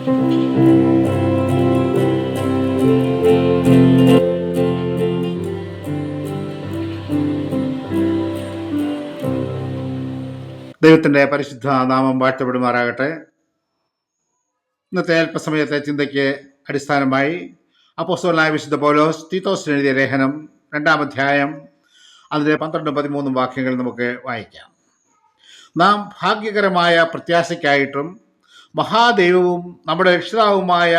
ദൈവത്തിൻ്റെ പരിശുദ്ധ നാമം വാഴ്ത്തപ്പെടുമാറാകട്ടെ. ഇന്നത്തെ അല്പസമയത്തെ ചിന്തയ്ക്ക് അടിസ്ഥാനമായി അപ്പോസ്തലനായ വിശുദ്ധ പൗലോസ് തീത്തോസിന് എഴുതിയ ലേഖനം 2-ാം അധ്യായം അതിലെ 12-13 വാക്യങ്ങൾ നമുക്ക് വായിക്കാം. നാം ഭാഗ്യകരമായ പ്രത്യാശയ്ക്കായിട്ടും മഹാദൈവവും നമ്മുടെ രക്ഷിതാവുമായ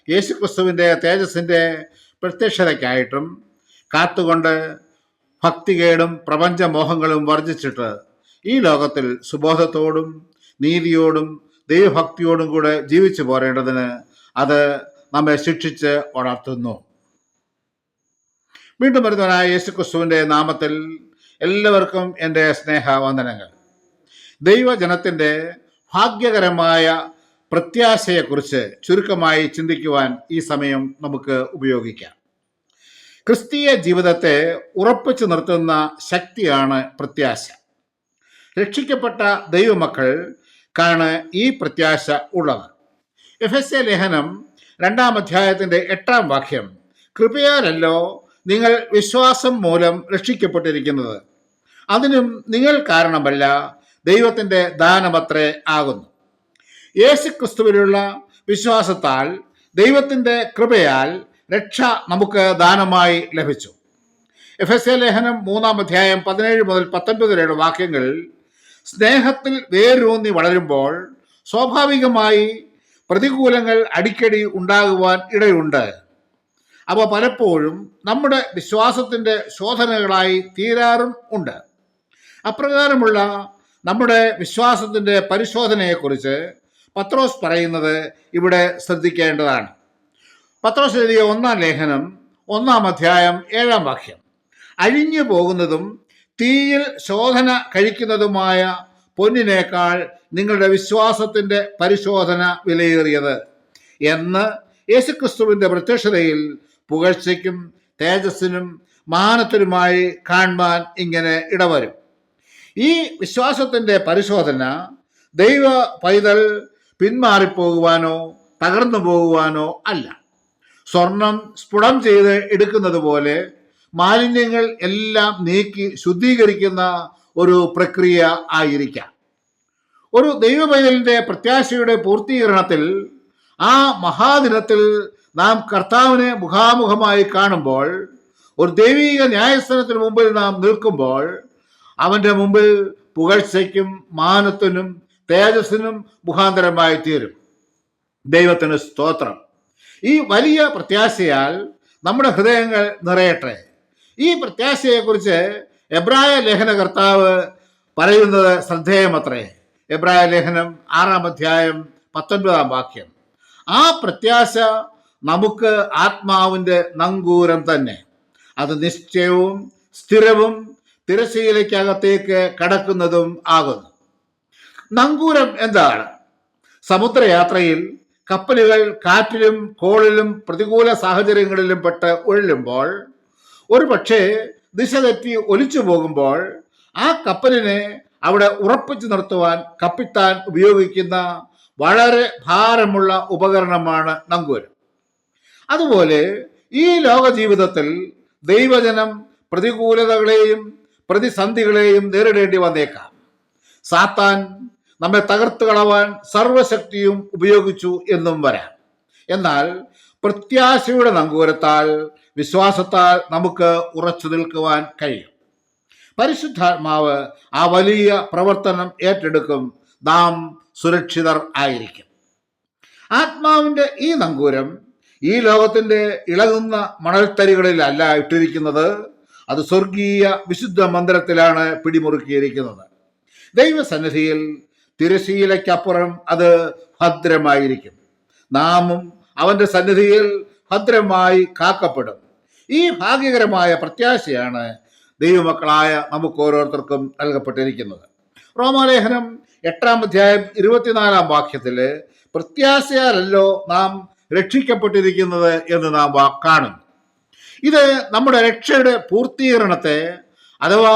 യേശുക്രിസ്തുവിൻ്റെ തേജസ്സിൻ്റെ പ്രത്യക്ഷതയ്ക്കായിട്ടും കാത്തുകൊണ്ട് ഭക്തികേടും പ്രപഞ്ചമോഹങ്ങളും വർജിച്ചിട്ട് ഈ ലോകത്തിൽ സുബോധത്തോടും നീതിയോടും ദൈവഭക്തിയോടും കൂടെ ജീവിച്ചു പോരേണ്ടതിന് അത് നമ്മെ ശിക്ഷിച്ച് ഉണർത്തുന്നു. വീണ്ടും വരുന്നവനായ യേശുക്രിസ്തുവിൻ്റെ നാമത്തിൽ എല്ലാവർക്കും എൻ്റെ സ്നേഹവന്ദനങ്ങൾ. ദൈവജനത്തിൻ്റെ ഭാഗ്യകരമായ പ്രത്യാശയെക്കുറിച്ച് ചുരുക്കമായി ചിന്തിക്കുവാൻ ഈ സമയം നമുക്ക് ഉപയോഗിക്കാം. ക്രിസ്തീയ ജീവിതത്തെ ഉറപ്പിച്ചു നിർത്തുന്ന ശക്തിയാണ് പ്രത്യാശ. രക്ഷിക്കപ്പെട്ട ദൈവമക്കൾക്കാണ് ഈ പ്രത്യാശ ഉള്ളത്. എഫെസ്യ ലേഖനം 2-ാം അധ്യായത്തിൻ്റെ 8-ാം വാക്യം, കൃപയാലല്ലോ നിങ്ങൾ വിശ്വാസം മൂലം രക്ഷിക്കപ്പെട്ടിരിക്കുന്നത്, അതിനും നിങ്ങൾ കാരണമല്ല, ദൈവത്തിൻ്റെ ദാനമത്രേ ആകുന്നു. യേശുക്രിസ്തുവിലുള്ള വിശ്വാസത്താൽ ദൈവത്തിൻ്റെ കൃപയാൽ രക്ഷ നമുക്ക് ദാനമായി ലഭിച്ചു. എഫെസ്യ ലേഖനം 3-ാം അധ്യായം 17 മുതൽ 19 വരെയുള്ള വാക്യങ്ങളിൽ സ്നേഹത്തിൽ വേരൂന്നി വളരുമ്പോൾ സ്വാഭാവികമായി പ്രതികൂലങ്ങൾ അടിക്കടി ഉണ്ടാകുവാൻ ഇടയുണ്ട്. അവ പലപ്പോഴും നമ്മുടെ വിശ്വാസത്തിൻ്റെ ശോധനകളായി തീരാറും ഉണ്ട്. അപ്രകാരമുള്ള നമ്മുടെ വിശ്വാസത്തിൻ്റെ പരിശോധനയെക്കുറിച്ച് പത്രോസ് പറയുന്നത് ഇവിടെ ശ്രദ്ധിക്കേണ്ടതാണ്. പത്രോസ് എഴുതിയ 1-ാം ലേഖനം 1-ാം അധ്യായം 7-ാം വാക്യം, അഴിഞ്ഞു പോകുന്നതും തീയിൽ ശോധന കഴിക്കുന്നതുമായ പൊന്നിനേക്കാൾ നിങ്ങളുടെ വിശ്വാസത്തിൻ്റെ പരിശോധന വിലയേറിയത് എന്ന് യേശുക്രിസ്തുവിൻ്റെ പ്രത്യക്ഷതയിൽ പുകഴ്ചയ്ക്കും തേജസ്സിനും മാനത്തിനുമായി കാണുവാൻ ഇങ്ങനെ ഇടവരും. ഈ വിശ്വാസത്തിൻ്റെ പരിശോധന ദൈവ പൈതൽ പിന്മാറിപ്പോകുവാനോ തകർന്നു പോകുവാനോ അല്ല. സ്വർണം സ്ഫുടം ചെയ്ത് എടുക്കുന്നത് പോലെ മാലിന്യങ്ങൾ എല്ലാം നീക്കി ശുദ്ധീകരിക്കുന്ന ഒരു പ്രക്രിയ ആയിരിക്കാം. ഒരു ദൈവപൈതലിൻ്റെ പ്രത്യാശയുടെ പൂർത്തീകരണത്തിൽ, ആ മഹാദിനത്തിൽ നാം കർത്താവിനെ മുഖാമുഖമായി കാണുമ്പോൾ, ഒരു ദൈവിക ന്യായസ്ഥാനത്തിന് മുമ്പിൽ നാം നിൽക്കുമ്പോൾ, അവൻ്റെ മുമ്പിൽ പുകഴ്ചയ്ക്കും മാനത്തിനും തേജസ്സിനും മുഖാന്തരമായി തീരും. ദൈവത്തിന് സ്തോത്രം. ഈ വലിയ പ്രത്യാശയാൽ നമ്മുടെ ഹൃദയങ്ങൾ നിറയട്ടെ. ഈ പ്രത്യാശയെക്കുറിച്ച് എബ്രായ ലേഖനകർത്താവ് പറയുന്നത് ശ്രദ്ധേയമത്രേ. എബ്രായ ലേഖനം 6-ാം അധ്യായം 19-ാം വാക്യം, ആ പ്രത്യാശ നമുക്ക് ആത്മാവിൻ്റെ നങ്കൂരം തന്നെ, അത് നിശ്ചയവും സ്ഥിരവും തിരശ്ശീലയ്ക്കകത്തേക്ക് കടക്കുന്നതും ആകുന്നു. നങ്കൂരം എന്താണ്? സമുദ്രയാത്രയിൽ കപ്പലുകൾ കാറ്റിലും കോളിലും പ്രതികൂല സാഹചര്യങ്ങളിലും പെട്ട് ഉഴലുമ്പോൾ, ഒരു പക്ഷേ ദിശ തെറ്റി ഒലിച്ചു പോകുമ്പോൾ, ആ കപ്പലിനെ അവിടെ ഉറപ്പിച്ചു നിർത്തുവാൻ കപ്പിത്താൻ ഉപയോഗിക്കുന്ന വളരെ ഭാരമുള്ള ഉപകരണമാണ് നങ്കൂരം. അതുപോലെ ഈ ലോക ജീവിതത്തിൽ ദൈവജനം പ്രതികൂലതകളെയും പ്രതിസന്ധികളെയും നേരിടേണ്ടി വന്നേക്കാം. സാത്താൻ നമ്മെ തകർത്തു കളവാൻ സർവശക്തിയും ഉപയോഗിച്ചു എന്നും വരാം. എന്നാൽ പ്രത്യാശയുടെ നങ്കൂരത്താൽ, വിശ്വാസത്താൽ നമുക്ക് ഉറച്ചു നിൽക്കുവാൻ കഴിയും. പരിശുദ്ധാത്മാവ് ആ വലിയ പ്രവർത്തനം ഏറ്റെടുക്കും. നാം സുരക്ഷിതർ ആയിരിക്കും. ആത്മാവിൻ്റെ ഈ നങ്കൂരം ഈ ലോകത്തിൻ്റെ ഇളകുന്ന മണൽത്തരികളിലല്ല ഇട്ടിരിക്കുന്നത്. അത് സ്വർഗീയ വിശുദ്ധ മന്ദിരത്തിലാണ് പിടിമുറുക്കിയിരിക്കുന്നത്. ദൈവസന്നിധിയിൽ തിരശ്ശീലയ്ക്കപ്പുറം അത് ഭദ്രമായിരിക്കും. നാമും അവൻ്റെ സന്നിധിയിൽ ഭദ്രമായി കാക്കപ്പെടും. ഈ ഭാഗ്യകരമായ പ്രത്യാശയാണ് ദൈവമക്കളായ നമുക്ക് ഓരോരുത്തർക്കും നൽകപ്പെട്ടിരിക്കുന്നത്. റോമാലേഖനം 8-ാം അധ്യായം 24-ാം വാക്യത്തിൽ പ്രത്യാശയാലല്ലോ നാം രക്ഷിക്കപ്പെട്ടിരിക്കുന്നത് എന്ന് നാം കാണുന്നു. ഇത് നമ്മുടെ രക്ഷയുടെ പൂർത്തീകരണത്തെ, അഥവാ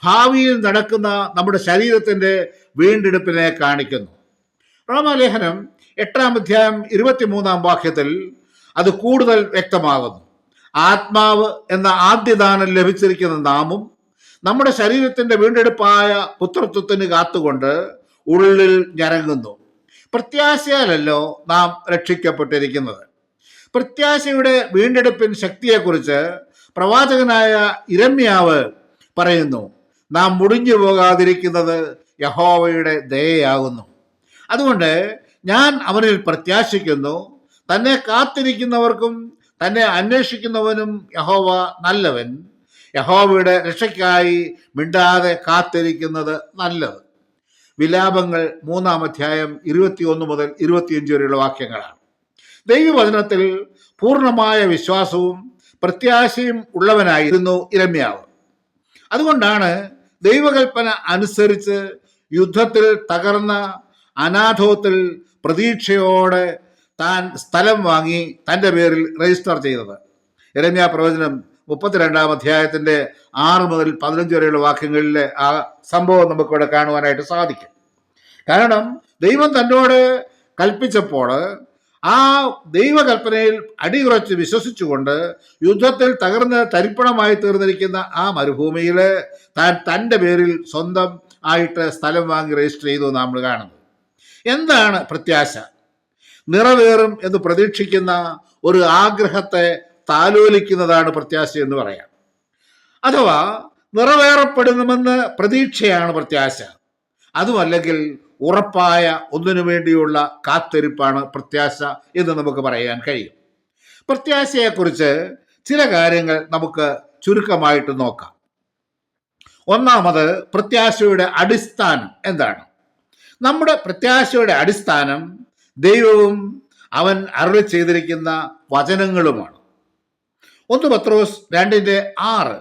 ഭാവിയിൽ നടക്കുന്ന നമ്മുടെ ശരീരത്തിൻ്റെ വീണ്ടെടുപ്പിനെ കാണിക്കുന്നു. റോമാലേഖനം 8-ാം അധ്യായം 23-ാം വാക്യത്തിൽ അത് കൂടുതൽ വ്യക്തമാകുന്നു. ആത്മാവ് എന്ന ആദ്യദാനം ലഭിച്ചിരിക്കുന്ന നാമും നമ്മുടെ ശരീരത്തിന്റെ വീണ്ടെടുപ്പായ പുത്രത്വത്തിന് കാത്തുകൊണ്ട് ഉള്ളിൽ ഞരങ്ങുന്നു. പ്രത്യാശയാലല്ലോ നാം രക്ഷിക്കപ്പെട്ടിരിക്കുന്നത്. പ്രത്യാശയുടെ വീണ്ടെടുപ്പിൻ ശക്തിയെക്കുറിച്ച് പ്രവാചകനായ ഇരമ്യാവ് പറയുന്നു, നാം മുടിഞ്ഞു പോകാതിരിക്കുന്നത് യഹോവയുടെ ദയയാകുന്നു. അതുകൊണ്ട് ഞാൻ അവനിൽ പ്രത്യാശിക്കുന്നു. തന്നെ കാത്തിരിക്കുന്നവർക്കും തന്നെ അന്വേഷിക്കുന്നവനും യഹോവ നല്ലവൻ. യഹോവയുടെ രക്ഷയ്ക്കായി മിണ്ടാതെ കാത്തിരിക്കുന്നത് നല്ലത്. വിലാപങ്ങൾ 3-ാം അധ്യായം 21 മുതൽ 25 വരെയുള്ള വാക്യങ്ങളാണ്. ദൈവവചനത്തിൽ പൂർണ്ണമായ വിശ്വാസവും പ്രത്യാശയും ഉള്ളവനായിരുന്നു ഇരമ്യാവ്. അതുകൊണ്ടാണ് ദൈവകൽപ്പന അനുസരിച്ച് യുദ്ധത്തിൽ തകർന്ന അനാഥോത്തിൽ പ്രതീക്ഷയോടെ താൻ സ്ഥലം വാങ്ങി തൻ്റെ പേരിൽ രജിസ്റ്റർ ചെയ്തത്. യിരെമ്യാ പ്രവചനം 32-ാം അധ്യായത്തിൻ്റെ 6 മുതൽ 15 വരെയുള്ള വാക്യങ്ങളിലെ ആ സംഭവം നമുക്കിവിടെ കാണുവാനായിട്ട് സാധിക്കും. കാരണം ദൈവം തന്നോട് കൽപ്പിച്ചപ്പോൾ ആ ദൈവകൽപ്പനയിൽ അടിയുറച്ച് വിശ്വസിച്ചുകൊണ്ട് യുദ്ധത്തിൽ തകർന്ന് തരിപ്പണമായി തീർന്നിരിക്കുന്ന ആ മരുഭൂമിയിൽ താൻ തൻ്റെ പേരിൽ സ്വന്തം ആയിട്ട് സ്ഥലം വാങ്ങി രജിസ്റ്റർ ചെയ്തു നമ്മൾ കാണുന്നു. എന്താണ് പ്രത്യാശ? നിറവേറും എന്ന് പ്രതീക്ഷിക്കുന്ന ഒരു ആഗ്രഹത്തെ താലോലിക്കുന്നതാണ് പ്രത്യാശ എന്ന് പറയാം. അഥവാ നിറവേറപ്പെടുന്നുമെന്ന് പ്രതീക്ഷയാണ് പ്രത്യാശ. അതുമല്ലെങ്കിൽ ഉറപ്പായ ഒന്നിനു വേണ്ടിയുള്ള കാത്തിരിപ്പാണ് പ്രത്യാശ എന്ന് നമുക്ക് പറയാൻ കഴിയും. പ്രത്യാശയെക്കുറിച്ച് ചില കാര്യങ്ങൾ നമുക്ക് ചുരുക്കമായിട്ട് നോക്കാം. ഒന്നാമത്, പ്രത്യാശയുടെ അടിസ്ഥാനം എന്താണ്? നമ്മുടെ പ്രത്യാശയുടെ അടിസ്ഥാനം ദൈവവും അവൻ അരുളി ചെയ്തിരിക്കുന്ന വചനങ്ങളുമാണ്. 1 പത്രോസ് 2:6,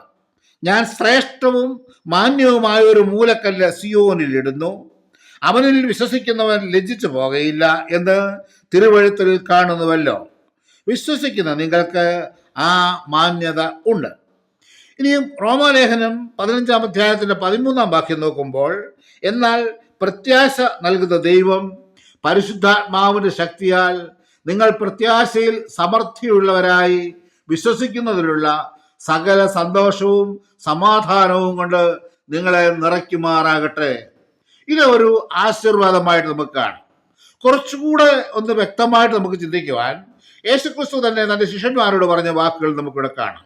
ഞാൻ ശ്രേഷ്ഠവും മാന്യവുമായ ഒരു മൂലക്കല്ല് സിയോനിൽ ഇടുന്നു, അവനിൽ വിശ്വസിക്കുന്നവൻ ലജ്ജിച്ചു പോകയില്ല എന്ന് തിരുവെഴുത്തിൽ കാണുന്നുവല്ലോ. വിശ്വസിക്കുന്ന നിങ്ങൾക്ക് ആ മാന്യത ഉണ്ട്. ഇനിയും റോമാലേഖനം 15-ാം അധ്യായത്തിന്റെ 13-ാം വാക്യം നോക്കുമ്പോൾ, എന്നാൽ പ്രത്യാശ നൽകുന്ന ദൈവം പരിശുദ്ധാത്മാവിന്റെ ശക്തിയാൽ നിങ്ങൾ പ്രത്യാശയിൽ സമൃദ്ധിയുള്ളവരായി വിശ്വസിക്കുന്നതിലുള്ള സകല സന്തോഷവും സമാധാനവും കൊണ്ട് നിങ്ങളെ നിറയ്ക്കുമാറാകട്ടെ. ഇത് ഒരു ആശീർവാദമായിട്ട് നമുക്ക് കാണാം. കുറച്ചുകൂടെ ഒന്ന് വ്യക്തമായിട്ട് നമുക്ക് ചിന്തിക്കുവാൻ യേശുക്രിസ്തു തന്നെ തൻ്റെ ശിഷ്യന്മാരോട് പറഞ്ഞ വാക്കുകൾ നമുക്കിവിടെ കാണാം.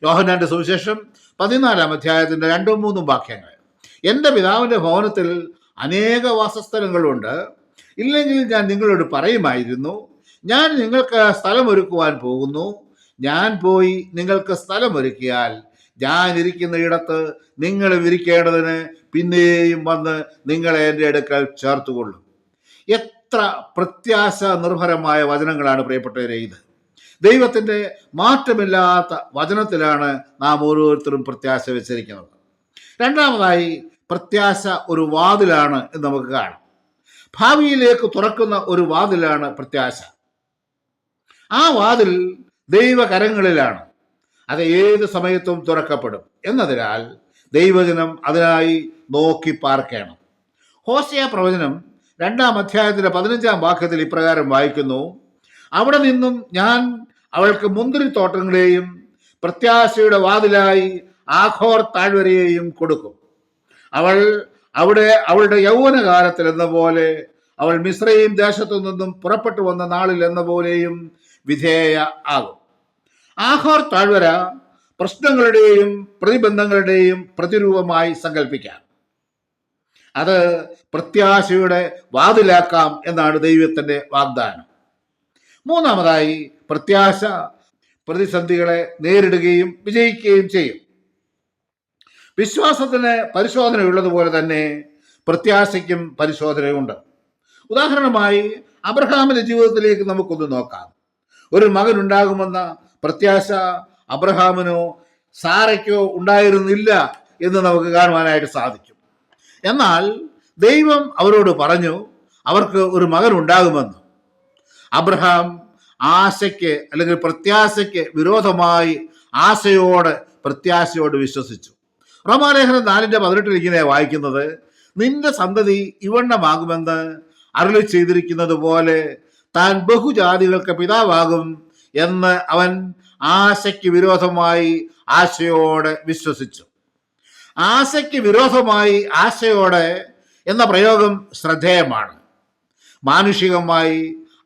യോഹന്നാന്റെ സുവിശേഷം 14-ാം അധ്യായത്തിന്റെ 2-3 വാക്യങ്ങൾ, എൻ്റെ പിതാവിൻ്റെ ഭവനത്തിൽ അനേക വാസസ്ഥലങ്ങളുണ്ട്, ഇല്ലെങ്കിൽ ഞാൻ നിങ്ങളോട് പറയുമായിരുന്നു. ഞാൻ നിങ്ങൾക്ക് സ്ഥലമൊരുക്കുവാൻ പോകുന്നു. ഞാൻ പോയി നിങ്ങൾക്ക് സ്ഥലമൊരുക്കിയാൽ ഞാൻ ഇരിക്കുന്ന ഇടത്ത് നിങ്ങളും ഇരിക്കേണ്ടതിന് പിന്നെയും വന്ന് നിങ്ങളെ എൻ്റെ അടുക്കൽ ചേർത്തുകൊള്ളും. എത്ര പ്രത്യാശ നിർഭരമായ വചനങ്ങളാണ് പ്രിയപ്പെട്ടവരെ ഇത്. ദൈവത്തിൻ്റെ മാറ്റമില്ലാത്ത വചനത്തിലാണ് നാം ഓരോരുത്തരും പ്രത്യാശ വെച്ചിരിക്കുന്നത്. രണ്ടാമതായി, പ്രത്യാശ ഒരു വാതിലാണ് എന്ന് നമുക്ക് കാണാം. ഭാവിയിലേക്ക് തുറക്കുന്ന ഒരു വാതിലാണ് പ്രത്യാശ. ആ വാതിൽ ദൈവകരങ്ങളിലാണ്. അത് ഏത് സമയത്തും തുറക്കപ്പെടും എന്നതിനാൽ ദൈവജനം അതിനായി നോക്കി പാർക്കണം. ഹോശേയ പ്രവചനം 2-ാം അധ്യായത്തിന്റെ 15-ാം വാക്യത്തിൽ ഇപ്രകാരം വായിക്കുന്നു, അവിടെ നിന്നും ഞാൻ അവൾക്ക് മുന്തിരിത്തോട്ടങ്ങളെയും പ്രത്യാശയുടെ വാതിലായി ആഖോർ താഴ്വരയെയും കൊടുക്കും. അവൾ അവിടെ അവളുടെ യൗവനകാലത്തിൽ എന്ന പോലെ, അവൾ മിസ്രയീം ദേശത്തു നിന്നും പുറപ്പെട്ടു വന്ന നാളിൽ എന്ന പോലെയും വിധേയ ആകും. ആഖോർ താഴ്വര പ്രശ്നങ്ങളുടെയും പ്രതിബന്ധങ്ങളുടെയും പ്രതിരൂപമായി സങ്കല്പിക്കാം. അത് പ്രത്യാശയുടെ വാതിലാക്കാം എന്നാണ് ദൈവത്തിൻ്റെ വാഗ്ദാനം. മൂന്നാമതായി, പ്രത്യാശ പ്രതിസന്ധികളെ നേരിടുകയും വിജയിക്കുകയും ചെയ്യും. വിശ്വാസത്തിന് പരിശോധനയുള്ളതുപോലെ തന്നെ പ്രത്യാശയ്ക്കും പരിശോധനയുണ്ട്. ഉദാഹരണമായി അബ്രഹാമിന്റെ ജീവിതത്തിലേക്ക് നമുക്കൊന്ന് നോക്കാം. ഒരു മകൻ ഉണ്ടാകുമെന്ന പ്രത്യാശ അബ്രഹാമിനോ സാറയ്ക്കോ ഉണ്ടായിരുന്നില്ല എന്ന് നമുക്ക് കാണുവാനായിട്ട് സാധിക്കും. എന്നാൽ ദൈവം അവരോട് പറഞ്ഞു അവർക്ക് ഒരു മകൻ ഉണ്ടാകുമെന്ന്. അബ്രഹാം ആശയ്ക്ക് അല്ലെങ്കിൽ പ്രത്യാശയ്ക്ക് വിരോധമായി ആശയോടെ പ്രത്യാശയോട് വിശ്വസിച്ചു. റോമാലേഖനം 4:18 ഇങ്ങനെ വായിക്കുന്നത്, നിന്റെ സന്തതി ഇവണ്ണമാകുമെന്ന് അരുളി ചെയ്തിരിക്കുന്നത് പോലെ താൻ ബഹുജാതികൾക്ക് പിതാവാകും എന്ന് അവൻ ആശയ്ക്ക് വിരോധമായി ആശയോടെ വിശ്വസിച്ചു. ആശയ്ക്ക് വിരോധമായി ആശയോടെ എന്ന പ്രയോഗം ശ്രദ്ധേയമാണ്. മാനുഷികമായി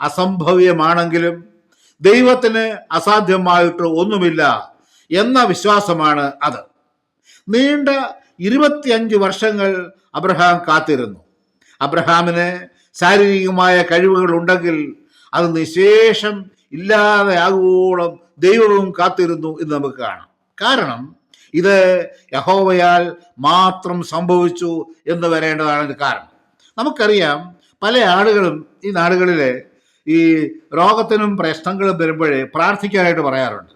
അസംഭവ്യമാണെങ്കിലും ദൈവത്തിന് അസാധ്യമായിട്ട് ഒന്നുമില്ല എന്ന വിശ്വാസമാണ് അത്. നീണ്ട 25 വർഷങ്ങൾ അബ്രഹാം കാത്തിരുന്നു. അബ്രഹാമിന് ശാരീരികമായ കഴിവുകൾ ഉണ്ടെങ്കിൽ അത് നിശേഷം ഇല്ലാതെയാകുവോളം ദൈവവും കാത്തിരുന്നു എന്ന് നമുക്ക് കാണാം. കാരണം ഇത് യഹോവയാൽ മാത്രം സംഭവിച്ചു എന്ന് വരേണ്ടതാണ് കാരണം. നമുക്കറിയാം, പല ആളുകളും ഈ നാടുകളിലെ ഈ രോഗത്തിനും പ്രശ്നങ്ങളും വരുമ്പോഴേ പ്രാർത്ഥിക്കാനായിട്ട് പറയാറുണ്ട്.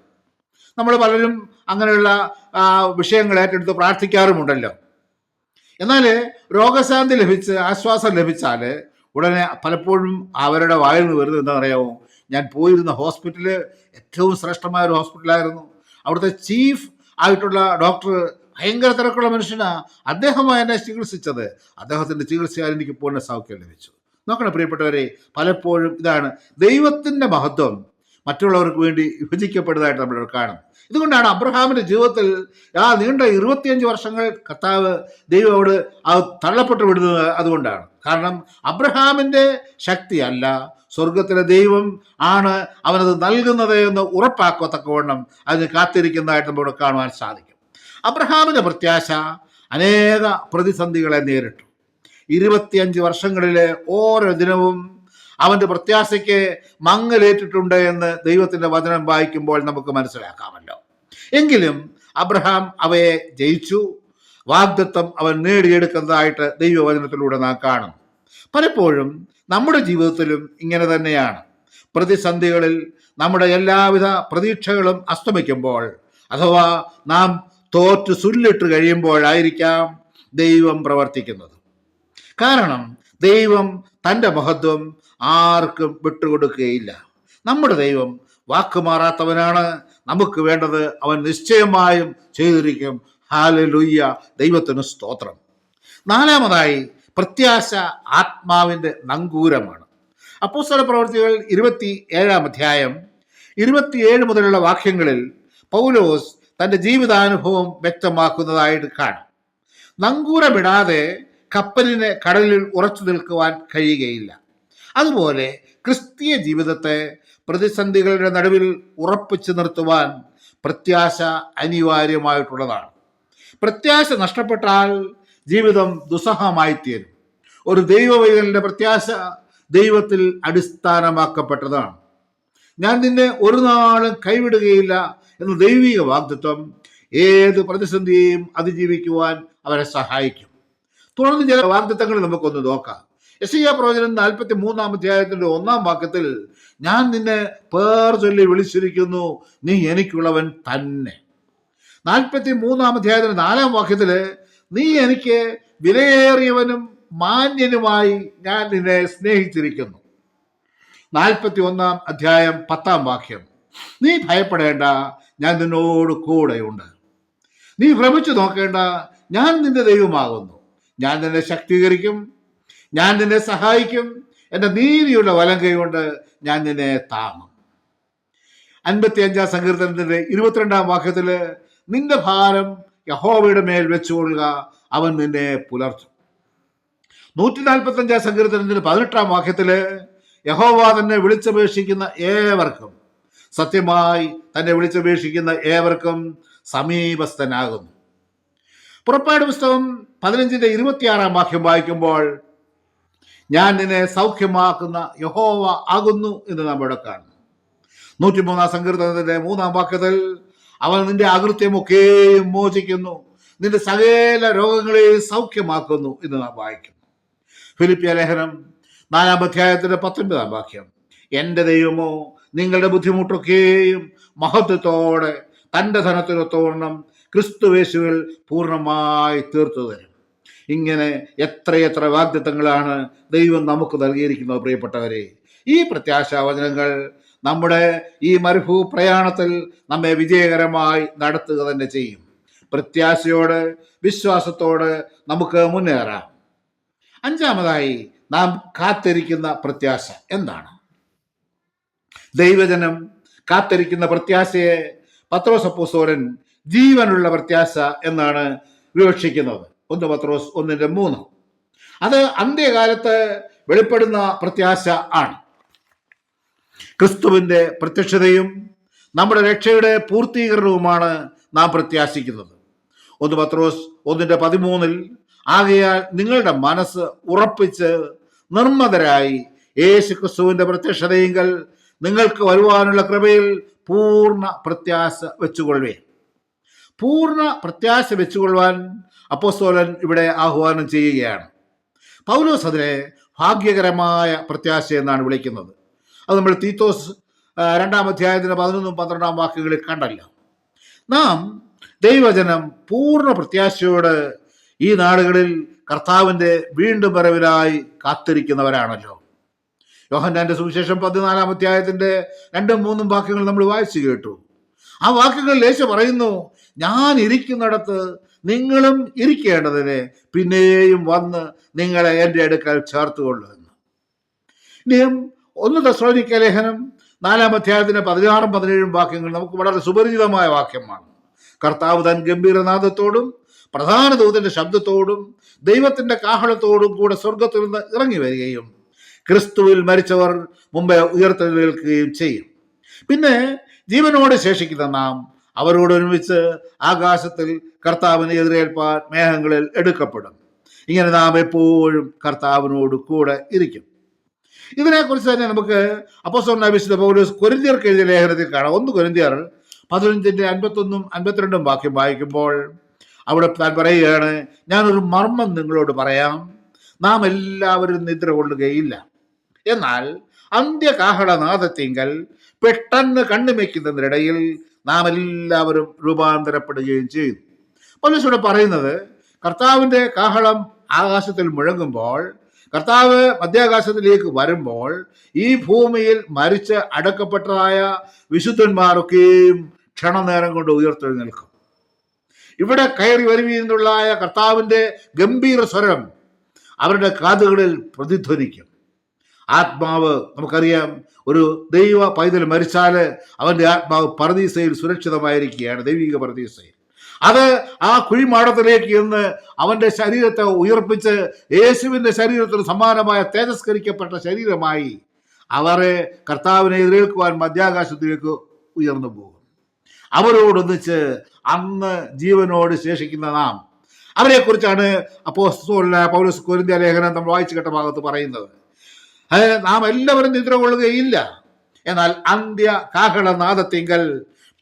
നമ്മൾ പലരും അങ്ങനെയുള്ള വിഷയങ്ങൾ ഏറ്റെടുത്ത് പ്രാർത്ഥിക്കാറുമുണ്ടല്ലോ. എന്നാൽ രോഗശാന്തി ലഭിച്ച് ആശ്വാസം ലഭിച്ചാൽ ഉടനെ പലപ്പോഴും അവരുടെ വായിൽ നിന്ന് വരുന്നത് എന്താ പറയാമോ, ഞാൻ പോയിരുന്ന ഹോസ്പിറ്റല് ഏറ്റവും ശ്രേഷ്ഠമായ ഒരു ഹോസ്പിറ്റലായിരുന്നു, അവിടുത്തെ ചീഫ് ആയിട്ടുള്ള ഡോക്ടർ ഭയങ്കര തിരക്കുള്ള മനുഷ്യനാണ്, അദ്ദേഹമാണ് എന്നെ ചികിത്സിച്ചത്, അദ്ദേഹത്തിൻ്റെ ചികിത്സയാൽ എനിക്ക് പൂർണ്ണ സൗഖ്യം ലഭിച്ചു. നോക്കണം പ്രിയപ്പെട്ടവരെ, പലപ്പോഴും ഇതാണ് ദൈവത്തിൻ്റെ മഹത്വം മറ്റുള്ളവർക്ക് വേണ്ടി വിഭജിക്കപ്പെടുന്നതായിട്ട് നമ്മൾ കാണും. ഇതുകൊണ്ടാണ് അബ്രഹാമിൻ്റെ ജീവിതത്തിൽ നീണ്ട 25 വർഷങ്ങൾ കർത്താവ് ദൈവത്തോട് തള്ളപ്പെട്ടു വിടുന്നത്. അതുകൊണ്ടാണ്. കാരണം അബ്രഹാമിൻ്റെ ശക്തിയല്ല, സ്വർഗത്തിലെ ദൈവം ആണ് അവനത് നൽകുന്നത് എന്ന് ഉറപ്പാക്കത്തക്കവണ്ണം അതിന് കാത്തിരിക്കുന്നതായിട്ട് നമുക്ക് കാണുവാൻ സാധിക്കും. അബ്രഹാമിൻ്റെ പ്രത്യാശ അനേക പ്രതിസന്ധികളെ നേരിട്ടു. 25 വർഷങ്ങളിലെ ഓരോ ദിനവും അവൻ്റെ പ്രത്യാശയ്ക്ക് മങ്ങലേറ്റിട്ടുണ്ട് എന്ന് ദൈവത്തിൻ്റെ വചനം വായിക്കുമ്പോൾ നമുക്ക് മനസ്സിലാക്കാമല്ലോ. എങ്കിലും അബ്രഹാം അവയെ ജയിച്ചു. വാഗ്ദത്തം അവൻ നേടിയെടുക്കുന്നതായിട്ട് ദൈവവചനത്തിലൂടെ നാം കാണും. പലപ്പോഴും നമ്മുടെ ജീവിതത്തിലും ഇങ്ങനെ തന്നെയാണ്. പ്രതിസന്ധികളിൽ നമ്മുടെ എല്ലാവിധ പ്രതീക്ഷകളും അസ്തമിക്കുമ്പോൾ, അഥവാ നാം തോറ്റു സുല്ലിട്ട് കഴിയുമ്പോഴായിരിക്കാം ദൈവം പ്രവർത്തിക്കുന്നത്. കാരണം ദൈവം തൻ്റെ മഹത്വം ആർക്കും വിട്ടുകൊടുക്കുകയില്ല. നമ്മുടെ ദൈവം വാക്കുമാറാത്തവനാണ്. നമുക്ക് വേണ്ടത് അവൻ നിശ്ചയമായും ചെയ്തിരിക്കും. ഹല്ലേലൂയ, ദൈവത്തിന് സ്തോത്രം. നാലാമതായി, പ്രത്യാശ ആത്മാവിൻ്റെ നങ്കൂരമാണ്. അപ്പോസ്തലപ്രവൃത്തികൾ 27-ാം അധ്യായം 27 മുതലുള്ള വാക്യങ്ങളിൽ പൗലോസ് തൻ്റെ ജീവിതാനുഭവം വ്യക്തമാക്കുന്നതായിട്ട് കാണാം. നങ്കൂരമിടാതെ കപ്പലിന് കടലിൽ ഉറച്ചു നിൽക്കുവാൻ കഴിയുകയില്ല. അതുപോലെ ക്രിസ്തീയ ജീവിതത്തെ പ്രതിസന്ധികളുടെ നടുവിൽ ഉറപ്പിച്ചു നിർത്തുവാൻ പ്രത്യാശ അനിവാര്യമായിട്ടുള്ളതാണ്. പ്രത്യാശ നഷ്ടപ്പെട്ടാൽ ജീവിതം ദുസ്സഹമായി തീരും. ഒരു ദൈവവൈതലിന്റെ പ്രത്യാശ ദൈവത്തിൽ അടിസ്ഥാനമാക്കപ്പെട്ടതാണ്. ഞാൻ നിന്നെ ഒരു നാളും കൈവിടുകയില്ല എന്ന ദൈവിക വാഗ്ദത്വം ഏത് പ്രതിസന്ധിയെയും അതിജീവിക്കുവാൻ അവരെ സഹായിക്കും. തുടർന്ന് ചില വാഗ്ദത്തങ്ങൾ നമുക്കൊന്ന് നോക്കാം. യെശയ്യാ പ്രവചനം 43-ാം അധ്യായത്തിന്റെ 1-ാം വാക്യത്തിൽ, ഞാൻ നിന്നെ പേർ ചൊല്ലി വിളിച്ചിരിക്കുന്നു, നീ എനിക്കുള്ളവൻ തന്നെ. 43-ാം അധ്യായത്തിന്റെ 4-ാം വാക്യത്തില്, നീ എനിക്ക് വിലയേറിയവനും മാന്യനുമായി ഞാൻ നിന്നെ സ്നേഹിച്ചിരിക്കുന്നു. 41-ാം അധ്യായം 10-ാം വാക്യം, നീ ഭയപ്പെടേണ്ട, ഞാൻ നിന്നോട് കൂടെയുണ്ട്. നീ ഭ്രമിച്ചു നോക്കേണ്ട, ഞാൻ നിന്റെ ദൈവമാകുന്നു. ഞാൻ നിന്നെ ശക്തീകരിക്കും, ഞാൻ നിന്നെ സഹായിക്കും, എൻ്റെ നീതിയുള്ള വലം കൈ കൊണ്ട് ഞാൻ നിന്നെ താങ്ങും. 55-ാം സങ്കീർത്തനത്തിന്റെ 22-ാം വാക്യത്തില്, നിന്റെ ഭാരം യഹോവയുടെ മേൽ വെച്ചുകൊള്ളുക, അവൻ നിന്നെ പുലർത്തും. 145-ാം സങ്കീർത്തനത്തിന്റെ 18-ാം വാക്യത്തില്, യഹോവ തന്നെ വിളിച്ചപേക്ഷിക്കുന്ന ഏവർക്കും, സത്യമായി തന്നെ വിളിച്ചപേക്ഷിക്കുന്ന ഏവർക്കും സമീപസ്ഥനാകുന്നു. പുറപ്പാട് പുസ്തകം 15-ന്റെ 26-ാം വാക്യം വായിക്കുമ്പോൾ, ഞാൻ നിന്നെ സൗഖ്യമാക്കുന്ന യഹോവ ആകുന്നു എന്ന് നാം ഇവിടെ കാണുന്നു. 103-ാം സങ്കീർത്തനത്തിന്റെ 3-ാം വാക്യത്തിൽ, അവൻ നിന്റെ അകൃത്യമൊക്കെയും മോചിക്കുന്നു, നിന്റെ സകല രോഗങ്ങളെയും സൗഖ്യമാക്കുന്നു എന്ന് നാം വായിക്കുന്നു. ഫിലിപ്പിയ ലേഖനം 4-ാം അധ്യായത്തിന്റെ 19-ാം വാക്യം, എൻ്റെ ദൈവമോ നിങ്ങളുടെ ബുദ്ധിമുട്ടൊക്കെയും മഹത്വത്തോടെ തൻ്റെ ധനത്തിനൊത്തവണ്ണം ക്രിസ്തുവേശുവിൽ പൂർണ്ണമായി തീർത്തു തരും. ഇങ്ങനെ എത്രയെത്ര വാഗ്ദത്തങ്ങളാണ് ദൈവം നമുക്ക് നൽകിയിരിക്കുന്നത്. പ്രിയപ്പെട്ടവരെ, ഈ പ്രത്യാശാവചനങ്ങൾ നമ്മുടെ ഈ മരുഭൂ പ്രയാണത്തിൽ നമ്മെ വിജയകരമായി നടത്തുക തന്നെ ചെയ്യും. പ്രത്യാശയോട് വിശ്വാസത്തോട് നമുക്ക് മുന്നേറാം. 5-മതായി, നാം കാത്തിരിക്കുന്ന പ്രത്യാശ എന്താണ്? ദൈവജനം കാത്തിരിക്കുന്ന പ്രത്യാശയെ പത്രോസ് അപ്പോസ്തലൻ ജീവനുള്ള പ്രത്യാശ എന്നാണ് വിവക്ഷിക്കുന്നത്. 1 പത്രോസ് 1:3. അത് അന്ത്യകാലത്ത് വെളിപ്പെടുന്ന പ്രത്യാശ ആണ്. ക്രിസ്തുവിന്റെ പ്രത്യക്ഷതയും നമ്മുടെ രക്ഷയുടെ പൂർത്തീകരണവുമാണ് നാം പ്രത്യാശിക്കുന്നത്. 1 പത്രോസ് 1:13 ആകയാൽ നിങ്ങളുടെ മനസ്സ് ഉറപ്പിച്ച് നിർമ്മതരായി യേശു ക്രിസ്തുവിന്റെ പ്രത്യക്ഷതയെങ്കിൽ നിങ്ങൾക്ക് വരുവാനുള്ള കൃപയിൽ പൂർണ്ണ പ്രത്യാശ വെച്ചുകൊള്ളുവേ. പൂർണ്ണ പ്രത്യാശ വെച്ചുകൊള്ളുവാൻ അപ്പോസ്തലൻ ഇവിടെ ആഹ്വാനം ചെയ്യുകയാണ്. പൗലോസ് അതിനെ ഭാഗ്യകരമായ പ്രത്യാശ എന്നാണ് വിളിക്കുന്നത്. അത് നമ്മൾ തീത്തോസ് 2-ാം അധ്യായത്തിന് 11-12 വാക്യങ്ങളിൽ കണ്ടല്ലോ. നാം ദൈവജനം പൂർണ്ണ പ്രത്യാശയോട് ഈ നാടുകളിൽ കർത്താവിന്റെ വീണ്ടും വരവിനായി കാത്തിരിക്കുന്നവരാണല്ലോ. യോഹന്നാന്റെ സുവിശേഷം 14-ാം അധ്യായത്തിന്റെ 2-3 വാക്യങ്ങൾ നമ്മൾ വായിച്ചു കേട്ടു. ആ വാക്യങ്ങളിൽ യേശു പറയുന്നു, ഞാൻ ഇരിക്കുന്നിടത്ത് നിങ്ങളും ഇരിക്കേണ്ടതിന് പിന്നെയും വന്ന് നിങ്ങളെ എൻ്റെ അടുക്കൽ ചേർത്തുകൊള്ളുമെന്ന്. ഇനിയും 1 തെസ്സലോനിക്ക ലേഖനം 4-ാം അധ്യായത്തിന്റെ 16-17 വാക്യങ്ങൾ നമുക്ക് വളരെ സുപരിചിതമായ വാക്യമാണ്. കർത്താവ് തൻ ഗംഭീരനാദത്തോടും പ്രധാന ദൂതന്റെ ശബ്ദത്തോടും ദൈവത്തിന്റെ കാഹളത്തോടും കൂടെ സ്വർഗത്തിൽ നിന്ന് ഇറങ്ങി വരികയും ക്രിസ്തുവിൽ മരിച്ചവർ മുമ്പേ ഉയർത്തെഴുന്നേൽക്കുകയും ചെയ്യും. പിന്നെ ജീവനോടെ ശേഷിക്കുന്ന നാം അവരോടൊരുമിച്ച് ആകാശത്തിൽ കർത്താവിനെ എതിരേൽപ്പാൻ മേഘങ്ങളിൽ എടുക്കപ്പെടും. ഇങ്ങനെ നാം എപ്പോഴും കർത്താവിനോട് കൂടെ ഇരിക്കും. ഇതിനെക്കുറിച്ച് തന്നെ നമുക്ക് അപ്പോസ്തലനായ വിശുദ്ധ പൗലോസ് കൊരിന്ത്യർക്ക് എഴുതിയ ലേഖനത്തിൽ കാണാം. 1 കൊരിന്ത്യർ 15-51-52 വാക്യം വായിക്കുമ്പോൾ അവിടെ താൻ പറയുകയാണ്, ഞാനൊരു മർമ്മം നിങ്ങളോട് പറയാം, നാം എല്ലാവരും നിദ്ര കൊള്ളുകയില്ല, എന്നാൽ അന്ത്യകാഹളനാദത്തിങ്കൽ പെട്ടെന്ന് കണ്ണുമയ്ക്കുന്നതിനിടയിൽ നാം എല്ലാവരും രൂപാന്തരപ്പെടുകയും ചെയ്യും. പൗലോസ് ഇവിടെ പറയുന്നത്, കർത്താവിന്റെ കാഹളം ആകാശത്തിൽ മുഴങ്ങുമ്പോൾ, കർത്താവ് മധ്യാകാശത്തിലേക്ക് വരുമ്പോൾ ഈ ഭൂമിയിൽ മരിച്ച് അടക്കപ്പെട്ടതായ വിശുദ്ധന്മാരൊക്കെയും ക്ഷണനേരം കൊണ്ട് ഉയർത്തെഴുന്നേൽക്കും. ഇവിടെ കയറി വരുവീന്നുള്ള കർത്താവിന്റെ ഗംഭീര സ്വരം അവരുടെ കാതുകളിൽ പ്രതിധ്വനിക്കും. ആത്മാവ്, നമുക്കറിയാം, ഒരു ദൈവ പൈതൽ മരിച്ചാൽ അവന്റെ ആത്മാവ് പർദീസയിൽ സുരക്ഷിതമായിരിക്കുകയാണ്, ദൈവിക പർദീസയിൽ. അത് ആ കുഴിമാടത്തിലേക്ക് എന്ന് അവന്റെ ശരീരത്തെ ഉയർപ്പിച്ച് യേശുവിന്റെ ശരീരത്തിന് സമാനമായ തേജസ്കരിക്കപ്പെട്ട ശരീരമായി അവരെ കർത്താവിനെ എതിരേൽക്കുവാൻ മധ്യാകാശത്തിലേക്ക് ഉയർന്നു പോകും. അവരോടൊന്നിച്ച് അന്ന് ജീവനോട് ശേഷിക്കുന്ന നാം, അവരെക്കുറിച്ചാണ് അപ്പോസ്തലനായ പൗലോസ് കൊരിന്ത്യ ലേഖനം നമ്മൾ വായിച്ചു കേട്ട ഭാഗത്ത് പറയുന്നത്. നാം എല്ലാവരും നിദ്ര കൊള്ളുകയില്ല, എന്നാൽ അന്ത്യ കാഹളനാദത്തിങ്കൽ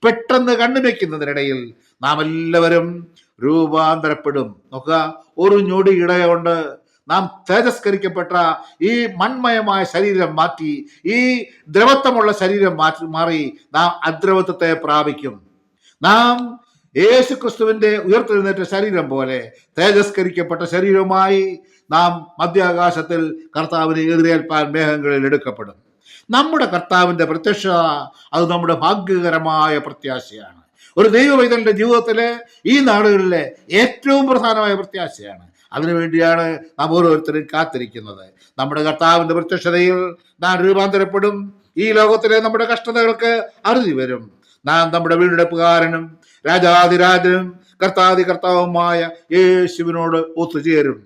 പെട്ടെന്ന് കണ്ണുവെക്കുന്നതിനിടയിൽ നാം എല്ലാവരും രൂപാന്തരപ്പെടും. നോക്കുക, ഒരു ഞൊടി ഇടകൊണ്ട് നാം തേജസ്കരിക്കപ്പെട്ട ഈ മൺമയമായ ശരീരം മാറ്റി ഈ ദ്രവത്വമുള്ള ശരീരം മാറി നാം അദ്രവത്വത്തെ പ്രാപിക്കും. നാം യേശു ക്രിസ്തുവിന്റെ ഉയർത്തെഴുന്നേറ്റ ശരീരം പോലെ തേജസ്കരിക്കപ്പെട്ട ശരീരവുമായി നാം മധ്യാകാശത്തിൽ കർത്താവിനെ എതിരേൽപ്പാൻ മേഘങ്ങളിൽ എടുക്കപ്പെടും. നമ്മുടെ കർത്താവിന്റെ പ്രത്യക്ഷത അത് നമ്മുടെ ഭാഗ്യകരമായ പ്രത്യാശയാണ്. ഒരു ദൈവവൈതലിന്റെ ജീവിതത്തിലെ ഈ നാടുകളിലെ ഏറ്റവും പ്രധാനമായ പ്രത്യാശയാണ്. അതിനുവേണ്ടിയാണ് നാം ഓരോരുത്തരും കാത്തിരിക്കുന്നത്. നമ്മുടെ കർത്താവിന്റെ പ്രത്യക്ഷതയിൽ നാം രൂപാന്തരപ്പെടും. ഈ ലോകത്തിലെ നമ്മുടെ കഷ്ടതകൾക്ക് അറുതി വരും. നാം നമ്മുടെ വീണ്ടെടുപ്പുകാരനും രാജാതിരാജനും കർത്താവുമായ യേശുവിനോട് ഒത്തുചേരും.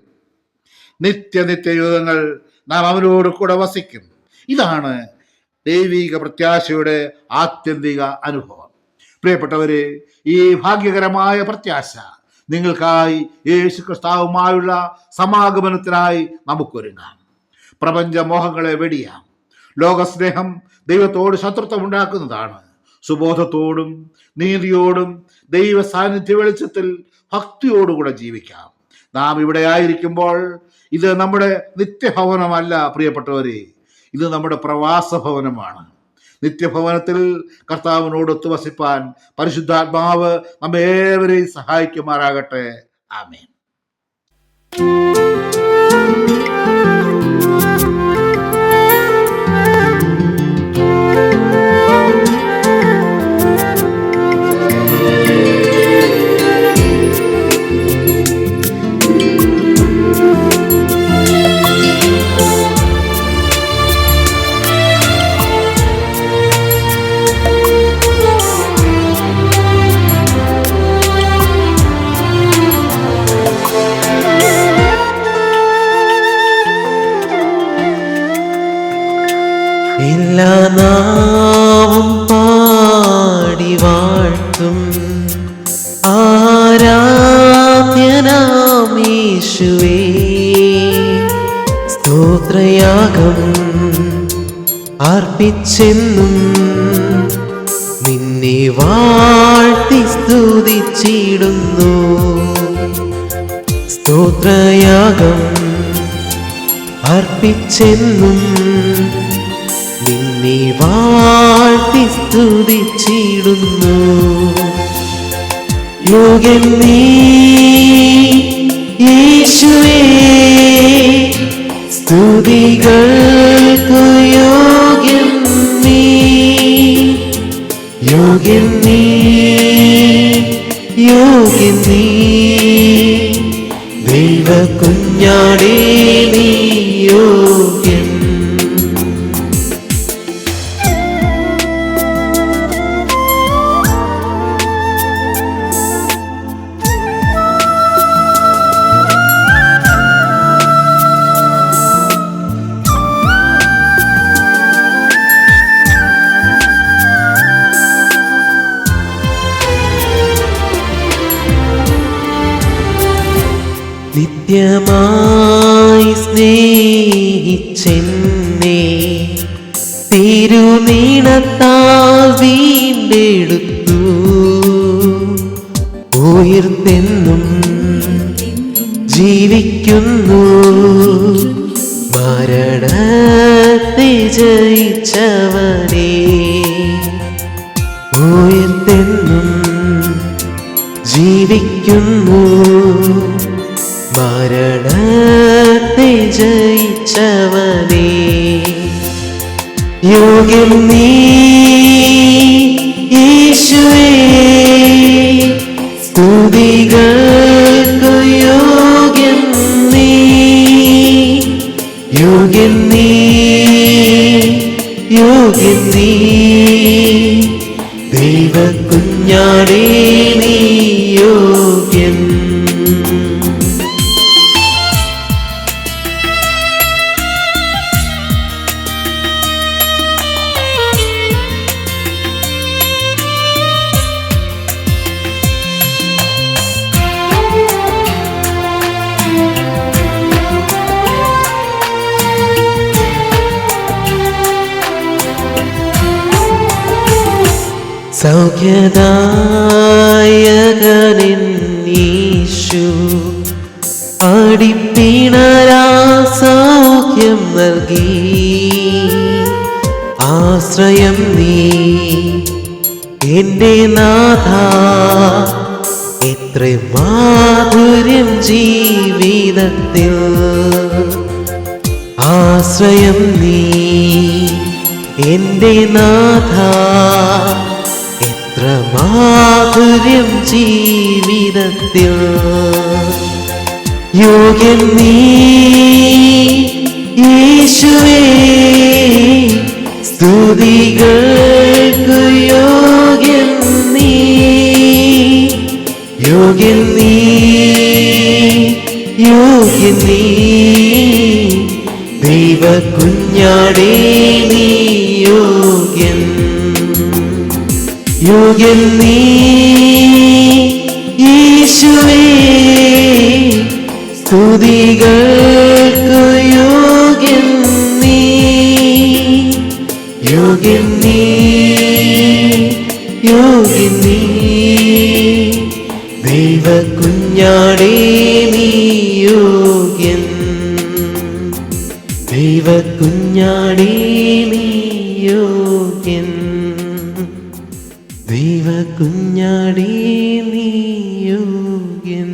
നിത്യയുഗങ്ങൾ നാം അവനോട് കൂടെ വസിക്കും. ഇതാണ് ദൈവിക പ്രത്യാശയുടെ ആത്യന്തിക അനുഭവം. പ്രിയപ്പെട്ടവരെ, ഈ ഭാഗ്യകരമായ പ്രത്യാശ നിങ്ങൾക്കായി യേശു ക്രിസ്തുവുമായുള്ള സമാഗമനത്തിനായി നമുക്കൊരുങ്ങാം. പ്രപഞ്ച മോഹങ്ങളെ വെടിയാം. ലോകസ്നേഹം ദൈവത്തോട് ശത്രുത്വം ഉണ്ടാക്കുന്നതാണ്. സുബോധത്തോടും നീതിയോടും ദൈവ സാന്നിധ്യ വെളിച്ചത്തിൽ ഭക്തിയോടുകൂടെ ജീവിക്കാം. നാം ഇവിടെ ആയിരിക്കുമ്പോൾ ഇത് നമ്മുടെ നിത്യഭവനമല്ല പ്രിയപ്പെട്ടവരെ, ഇത് നമ്മുടെ പ്രവാസഭവനമാണ്. നിത്യഭവനത്തിൽ കർത്താവിനോട് ഒത്തുവസിപ്പാൻ പരിശുദ്ധാത്മാവ് നമ്മെ ഏവരെയും സഹായിക്കുമാറാകട്ടെ. ആമേൻ. എല്ലാ നാവും പാടി വാഴ്ത്തും ആരാധ്യനാം യേശുവേ. സ്തോത്രയാഗം അർപ്പിച്ചെന്നും നിന്നെ വാഴ്ത്തി സ്തുതിച്ചിടുന്നു. സ്തോത്രയാഗം അർപ്പിച്ചെന്നും നിന്നെ വാഴ്ത്തി സ്തുതിച്ചിടുന്നു. യോഗ്യൻ നീ യേശുവേ, സ്തുതികൾക്കു യോഗ്യൻ നീ. യോഗ്യൻ നീ, യോഗ്യൻ നീ, ദൈവ കുഞ്ഞാടേ നീ യോഗ്യൻ. നിത്യമായി സ്നേഹിച്ചെന്നെ തിരുനീണത്താൽ വീണ്ടെടുത്തു. ഉയർത്തെന്നും ജീവിക്കുന്നു, മരണത്തെ ജയിച്ചവനേ. ഉയർത്തെന്നും ജീവിക്കുന്നു, മരണത്തെ ജയിച്ചവനേ. യോഗ്യൻ നീ യേശുവേ, സ്തുതികൾക്കു യോഗ്യൻ നീ. യോഗ്യൻ നീ, യോഗ്യൻ നീ, ദൈവ കുഞ്ഞാടേ നീ യോഗ്യൻ. സൗഖ്യദായകൻ യേശു, അടിപ്പിണരാ സൗഖ്യം നൽകി. ആശ്രയം നീ എന്റെ നാഥ, എത്ര മാധുര്യം ജീവിതത്തിൽ. ആശ്രയം നീ എന്റെ നാഥ, എത്ര മാധുര്യം ജീവിതത്തിൽ. യോഗ്യൻ നീ യേശുവേ, സ്തുതികൾക്കു യോഗ്യൻ നീ. യോഗ്യൻ നീ, യോഗ്യൻ നീ, ദൈവ കുഞ്ഞാടേ നീ യോഗ്യൻ. യോഗ്യൻ നീ യേശുവേ, സ്തുതികൾക്കു യോഗ്യൻ നീ. യോഗ്യൻ നീ, യോഗ്യൻ നീ, ദൈവ കുഞ്ഞാടേ നീ യോഗ്യൻ. ദൈവ കുഞ്ഞാടേ നീ യോഗ്യൻ. ദൈവ കുഞ്ഞാടേ നീ യോഗ്യൻ.